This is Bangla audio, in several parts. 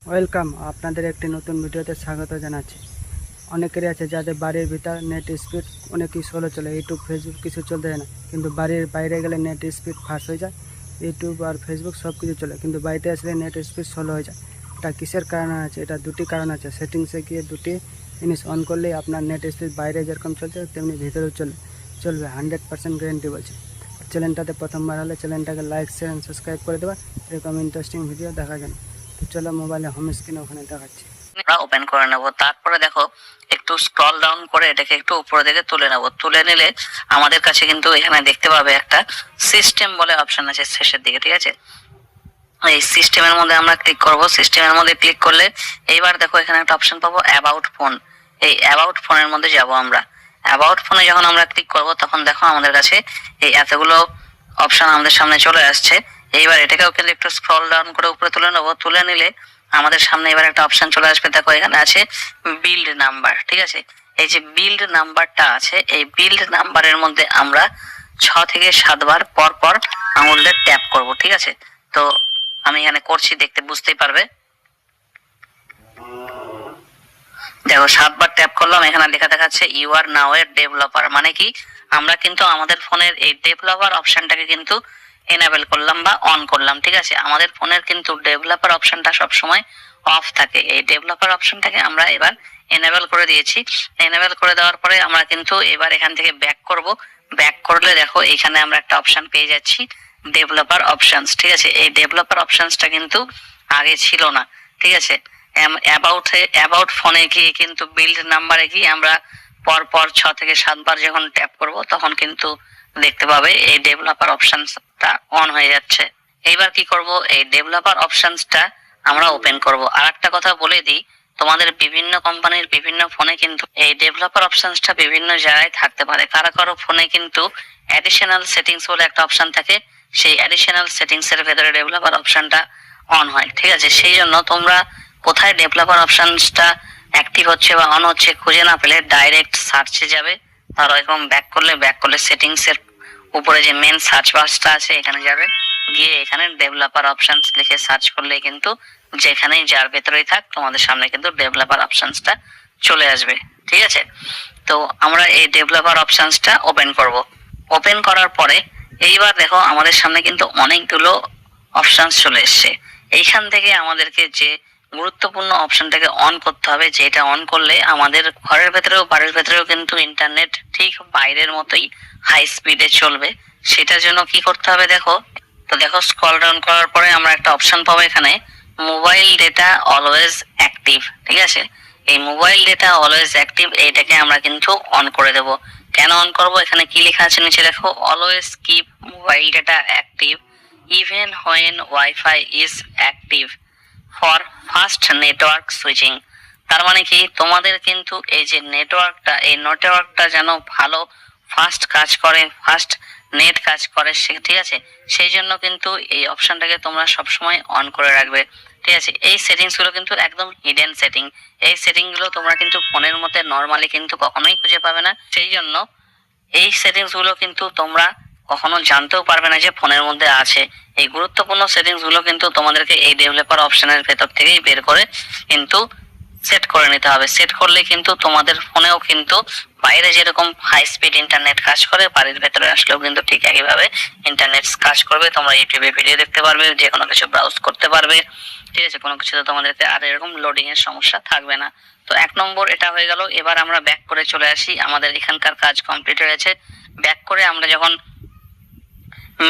ওয়েলকাম, আপনাদের একটি নতুন ভিডিওতে স্বাগত জানাচ্ছি। অনেকেরই আছে যাদের বাড়ির ভিতর নেট স্পিড অনেকই স্লো চলে, ইউটিউব ফেসবুক কিছু চলতে যায় না, কিন্তু বাড়ির বাইরে গেলে নেট স্পিড ফাস্ট হয়ে যায়। ইউটিউব আর ফেসবুক সব কিছু চলে, কিন্তু বাড়িতে আসলে নেট স্পিড স্লো হয়ে যায়। এটা কিসের কারণে আছে? এটা দুটি কারণ আছে। সেটিংসে গিয়ে দুটি জিনিস অন করলেই আপনার নেট স্পিড বাইরে যেরকম চলছে তেমনি ভিতরেও চলবে 100% গ্যারেন্টি বলছি। চ্যানেলটাতে প্রথমবার হলে চ্যানেলটাকে লাইক শেয়ার এন্ড সাবস্ক্রাইব করে দেওয়া, এরকম ইন্টারেস্টিং ভিডিও দেখার জন্য। তো চলো মোবাইলে হোম স্ক্রিনে ওখানে দেখাচ্ছি। আমরা ওপেন করে নেব। তারপরে দেখো একটু স্ক্রল ডাউন করে এটাকে একটু উপরে দিকে তুলে নেব। তুলে নিলে আমাদের কাছে কিন্তু এখানে দেখতে পাবে একটা সিস্টেম বলে অপশন আছে শেষের দিকে, ঠিক আছে। এই সিস্টেমের মধ্যে আমরা ক্লিক করব। সিস্টেমের মধ্যে ক্লিক করলে এইবার দেখো এখানে একটা অপশন পাবো অ্যাবাউট ফোন। এই অ্যাবাউট ফোনের মধ্যে যাব আমরা। অ্যাবাউট ফোনে যখন আমরা ক্লিক করব তখন দেখো আমাদের কাছে এই এতগুলো অপশন আমাদের সামনে চলে আসছে। এইবার এটাকেও কিন্তু একটু স্ক্রল ডাউন করে উপরে তুলে নেবো। তুলে নিলে আমাদের সামনে এবার একটা অপশন চলে আসবে। দেখো এখানে আছে বিল্ড নাম্বার, ঠিক আছে। এই যে বিল্ড নাম্বারটা আছে, এই বিল্ড নাম্বারের মধ্যে আমরা 6 থেকে 7 বার পর পর আঙুল দিয়ে ট্যাপ করব, ঠিক আছে। তো আমি এখানে করছি, দেখতে বুঝতেই পারবে। দেখো 7 বার ট্যাপ করলাম, এখানে লেখা দেখাচ্ছে you R now A developer. মানে কি, আমরা কিন্তু আমাদের ফোনের এই ডেভেলপার অপশনটাকে কিন্তু এনেবল করলাম বা অন করলাম, ঠিক আছে। আমাদের ফোনের কিন্তু ডেভেলপার অপশনটা সবসময় অফ থাকে। এই ডেভেলপার অপশনটাকে আমরা এবার এনেবল করে দিয়েছি। এনেবল করে দেওয়ার পরে আমরা কিন্তু এবার এখান থেকে ব্যাক করব। ব্যাক করলে দেখো এখানে আমরা একটা অপশন পেয়ে যাচ্ছি ডেভেলপার অপশনস, ঠিক আছে। এই ডেভেলপার অপশনসটা কিন্তু আগে ছিল না, ঠিক আছে। অ্যাবাউট ফোনে গিয়ে কিন্তু বিল্ড নাম্বারে গিয়ে আমরা পর পর 6 থেকে 7 বার যখন ট্যাপ করব তখন কিন্তু দেখতে পাবে এই ডেভেলপার অপশনসটা অন হয়ে যাচ্ছে। এইবার কি করব, এই ডেভেলপার অপশনসটা আমরা ওপেন করব। আর একটা কথা বলে দিই, তোমাদের বিভিন্ন কোম্পানির বিভিন্ন ফোনে কিন্তু এই ডেভেলপার অপশনসটা বিভিন্ন জায়গায় থাকতে পারে। কারো কারো ফোনে কিন্তু অ্যাডিশনাল সেটিংস বলে একটা অপশন থাকে, সেই অ্যাডিশনাল সেটিংস এর ভেতরে ডেভেলপার অপশনটা অন হয়, ঠিক আছে। সেই জন্য তোমরা কোথায় ডেভেলপার অপশনসটা অ্যাক্টিভ হচ্ছে বা অন হচ্ছে খুঁজে না পেলে ডাইরেক্ট সার্চে যাবে। ধরো এরকম ব্যাক করলে সেটিংস এর উপরে যে মেন সার্চ বারটা আছে এখানে যাবে, গিয়ে এখানে ডেভেলপার অপশনস লিখে সার্চ করলে কিন্তু যেখানেই যার ভেতরেই থাক তোমাদের সামনে কিন্তু ডেভেলপার অপশনসটা চলে আসবে, ঠিক আছে। তো আমরা এই ডেভেলপার অপশনসটা ওপেন করব। ওপেন করার পরে এইবার দেখো আমাদের সামনে কিন্তু অনেকগুলো অপশনস চলে এসছে। এইখান থেকে আমাদেরকে যে গুরুত্বপূর্ণ অপশনটাকে অন করতে হবে, যেটা অন করলে আমাদের ঘরের ভেতরেও বাড়ির ভেতরেও কিন্তু ইন্টারনেট ঠিক বাইরের মতোই হাই স্পিডে চলবে। সেটার জন্য কি করতে হবে দেখো। তো দেখো স্ক্রল ডাউন করার পরে আমরা একটা অপশন পাবো এখানে মোবাইল ডেটা অলওয়েজ অ্যাক্টিভ, ঠিক আছে। এই মোবাইল ডেটা অলওয়েজ অ্যাক্টিভ এইটাকে আমরা কিন্তু অন করে দেব। কেন অন করব, এখানে কি লেখা আছে নিচে দেখো, always keep mobile data active even when wifi is active for fast network switching. তার মানে কি, তোমাদের কিন্তু এই যে নেটওয়ার্কটা, এই নেটওয়ার্কটা যেন ভালো ফাস্ট কাজ করে, ফাস্ট নেট কাজ করে, ঠিক আছে। সেই জন্য কিন্তু এই অপশনটাকে তোমরা সবসময় অন করে রাখবে, ঠিক আছে। এই সেটিংস গুলো কিন্তু একদম হিডেন সেটিং। এই সেটিং গুলো তোমরা কিন্তু ফোনের মধ্যে নর্মালি কিন্তু কখনোই খুঁজে পাবে না। সেই জন্য এই সেটিংস গুলো কিন্তু তোমরা কখনো জানতেও পারবে না যে ফোনের মধ্যে আছে। এই গুরুত্বপূর্ণ সেটিংস গুলো কিন্তু তোমাদেরকে এই ডেভেলপার অপশনের ভেতর থেকেই বের করে কিন্তু সেট করে নিতে হবে। সেট করলে কিন্তু তোমাদের ফোনেও কিন্তু বাইরে যেরকম হাই স্পিড ইন্টারনেট কাজ করে, বাড়ির ভেতরে আসলেও কিন্তু ঠিক একইভাবে ইন্টারনেট কাজ করবে। তোমরা ইউটিউবে ভিডিও দেখতে পারবে, যে কোনো কিছু ব্রাউজ করতে পারবে, ঠিক আছে। কোনো কিছুতে তোমাদেরকে আর এরকম লোডিং এর সমস্যা থাকবে না। তো 1 নম্বর এটা হয়ে গেল। এবার আমরা ব্যাক করে চলে আসি, আমাদের এখানকার কাজ কমপ্লিট হয়ে গেছে। ব্যাক করে আমরা যখন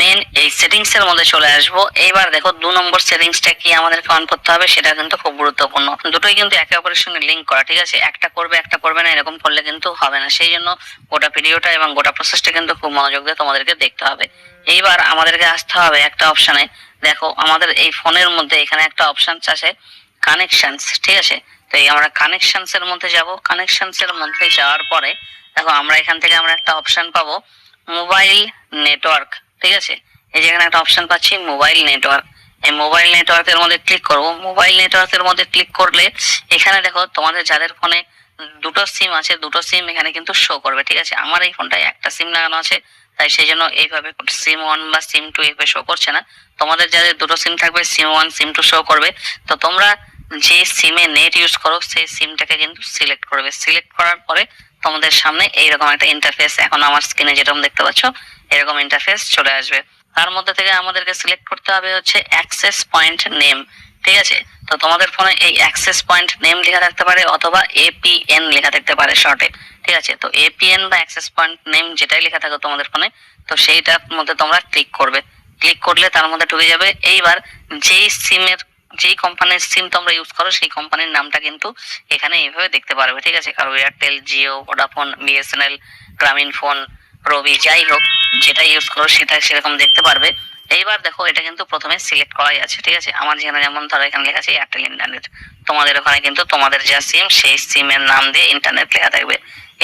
মেন এই সেটিংস এর মধ্যে চলে আসবো, এইবার দেখো 2 নম্বর সেটিংসটা কি আমাদেরকে অন করতে হবে, সেটা কিন্তু খুব গুরুত্বপূর্ণ। দুটোই কিন্তু একে অপরের সঙ্গে লিংক করা, ঠিক আছে। একটা করবে একটা করবে না এরকম করলে কিন্তু হবে না। সেই জন্য গোটা ভিডিওটা এবং গোটা প্রসেসটা কিন্তু খুব মনোযোগ দিয়ে তোমাদেরকে দেখতে হবে। এইবার আমাদেরকে আসতে হবে একটা অপশনে। দেখো আমাদের এই ফোনের মধ্যে এখানে একটা অপশন আছে কানেকশনস, ঠিক আছে। তো এই আমরা কানেকশনস এর মধ্যে যাব। কানেকশনস এর মধ্যে যাওয়ার পরে দেখো আমরা এখান থেকে আমরা একটা অপশন পাবো মোবাইল নেটওয়ার্ক, ঠিক আছে। এই যে এখানে একটা অপশন পাচ্ছি মোবাইল নেটওয়ার্ক। এই মোবাইল নেটওয়ার্কের মধ্যে ক্লিক করব। মোবাইল নেটওয়ার্কের মধ্যে ক্লিক করলে এখানে দেখো তোমাদের যাদের ফোনে দুটো সিম আছে, দুটো সিম এখানে কিন্তু শো করবে, ঠিক আছে। আমার এই ফোনটায় একটা সিম লাগানো আছে, তাই সেই জন্য এইভাবে সিম 1 বা সিম 2 এইভাবে শো করছে না। তোমাদের যাদের দুটো সিম থাকবে সিম 1 সিম 2 শো করবে। তো তোমরা যে সিমে নেট ইউজ করো সেই সিমটাকে কিন্তু সিলেক্ট করবে। সিলেক্ট করার পরে তোমাদের সামনে এইরকম একটা ইন্টারফেস, এখন আমার স্ক্রিনে যেরকম দেখতে পাচ্ছ এরকম ইন্টারফেস চলে আসবে। তার মধ্যে থেকে আমাদেরকে সিলেক্ট করতে হবে হচ্ছে অ্যাক্সেস পয়েন্ট নেম, ঠিক আছে। তো তোমাদের ফোনে এই অ্যাক্সেস পয়েন্ট নেম লেখা থাকতে পারে অথবা এপিএন লেখা থাকতে পারে শর্টে, ঠিক আছে। তো এপিএন বা অ্যাক্সেস পয়েন্ট নেম যেটাই লেখা থাকে তোমাদের ফোনে, তো সেইটার মধ্যে তোমরা ক্লিক করবে। ক্লিক করলে তার মধ্যে ঢুকে যাবে। এইবার যেই কোম্পানির সিম তোমরা ইউজ করো সেই কোম্পানির নামটা কিন্তু এখানে এইভাবে দেখতে পারবে, ঠিক আছে। কারো এয়ারটেল, জিও, ভোডাফোন, বিএসএনএল, গ্রামীণ ফোন, রবি, যাই হোক যেটা ইউজ করো সেটা সেরকম দেখতে পারবে। এইবার দেখো এটা কিন্তু প্রথমে সিলেক্ট করাই আছে, ঠিক আছে। আমার যেমন ধরো এখানে লেখা আছে এয়ারটেল ইন্টারনেট, তোমাদের ওখানে কিন্তু তোমাদের যা সিম সেই সিমের নাম দিয়ে ইন্টারনেট লেখা থাকবে।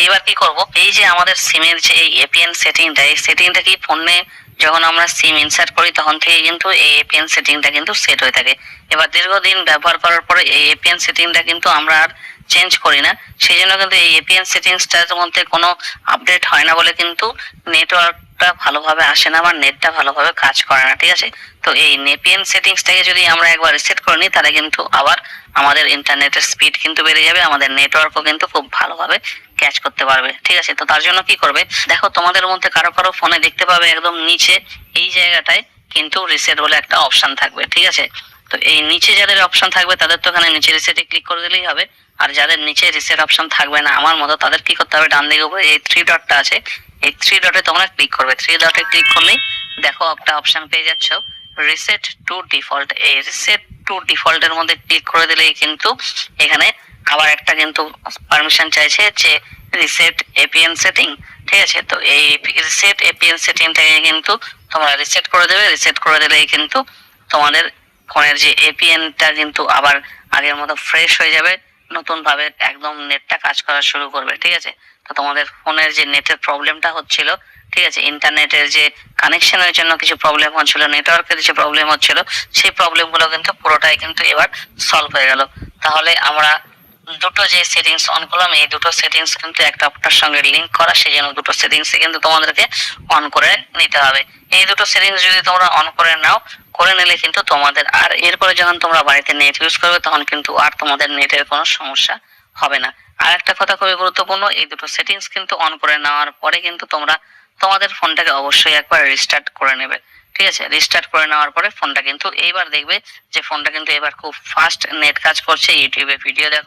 এইবার কি করব, এই যে আমাদের সিমের যে এই এপিএন সেটিংটা, এই সেটিংটা কি ফোনে যখন আমরা সিম ইনসার্ট করি তখন থেকে কিন্তু এই এপিএন সেটিংটা কিন্তু সেট হয়ে থাকে। এবার দীর্ঘদিন ব্যবহার করার পরে এই এপিএন সেটিংটা কিন্তু আমরা আর চেঞ্জ করি না, সেই জন্য কিন্তু এই এপিএন সেটিংসটার মধ্যে কোনো আপডেট হয় না বলে কিন্তু নেটওয়ার্কটা ভালোভাবে আসে না বা নেটটা ভালোভাবে কাজ করে না, ঠিক আছে। তো এই এপিএন সেটিংসটাকে যদি আমরা একবার রিসেট করে নিই তাহলে কিন্তু আবার আমাদের ইন্টারনেটের স্পিড কিন্তু বেড়ে যাবে, আমাদের নেটওয়ার্কও কিন্তু খুব ভালোভাবে ক্যাচ করতে পারবে, ঠিক আছে। তো তার জন্য কি করবে, দেখো তোমাদের মধ্যে কারো কারো ফোনে দেখতে পাবে একদম নিচে এই জায়গাটায় কিন্তু রিসেট বলে একটা অপশন থাকবে, ঠিক আছে। তো এই নিচে যাদের অপশন থাকবে তাদের তো এখানে নিচে রিসেটে ক্লিক করে দিলেই হবে। আর যাদের নিচে রিসেট অপশন থাকবে না আমার মতো, তাদের কি করতে হবে, ডান দিকে উপরে এই থ্রি ডটটা আছে, এই থ্রি ডটে তোমরা ক্লিক করবে। থ্রি ডটে ক্লিক করলেই দেখো একটা অপশন পেয়ে যাচ্ছ রিসেট টু ডিফল্ট। এই রিসেট টু ডিফল্ট এর মধ্যে ক্লিক করে দিলেই কিন্তু এখানে আবার একটা কিন্তু পারমিশন চাইছে যে রিসেট এপিএন সেটিং, ঠিক আছে। তো এই রিসেট এপিএন সেটিংটাকে কিন্তু তোমরা রিসেট করে দেবে। রিসেট করে দিলেই কিন্তু তোমাদের ফোনের যে এপিএনটা কিন্তু আবার আগের মতো ফ্রেশ হয়ে যাবে, নতুন ভাবে একদম নেটটা কাজ করা শুরু করবে, ঠিক আছে। তো তোমাদের ফোনের যে নেটের প্রবলেমটা হচ্ছিল, ঠিক আছে, ইন্টারনেটের যে কানেকশনের জন্য কিছু প্রবলেম হচ্ছিল, নেটওয়ার্কের যে প্রবলেম হচ্ছিল, সেই প্রবলেমগুলো কিন্তু পুরোটাই কিন্তু এবার সলভ হয়ে গেল। তাহলে আমরা দুটো যে সেটিংস অন করলাম এই দুটো সেটিংস কিন্তু একটা অপরটার সঙ্গে লিংক করা, সেই জন্য দুটো সেটিংস কিন্তু তোমাদেরকে অন করে নিতে হবে। এই দুটো সেটিংস যদি তোমরা অন করে নাও, করে নিলে কিন্তু তোমাদের আর এরপরে যখন তোমরা বাড়িতে নেট ইউজ করবে তখন কিন্তু আর তোমাদের নেটের কোনো সমস্যা হবে না। আর একটা কথা খুবই গুরুত্বপূর্ণ, এই দুটো সেটিংস কিন্তু অন করে নেওয়ার পরে কিন্তু তোমরা তোমাদের ফোনটাকে অবশ্যই একবার রিস্টার্ট করে নেবে, ঠিক আছে। রিস্টার্ট করে নেওয়ার পরে ফোনটা কিন্তু এইবার দেখবে যে ফোনটা কিন্তু এবার খুব ফাস্ট নেট কাজ করছে, ইউটিউবে ভিডিও দেখো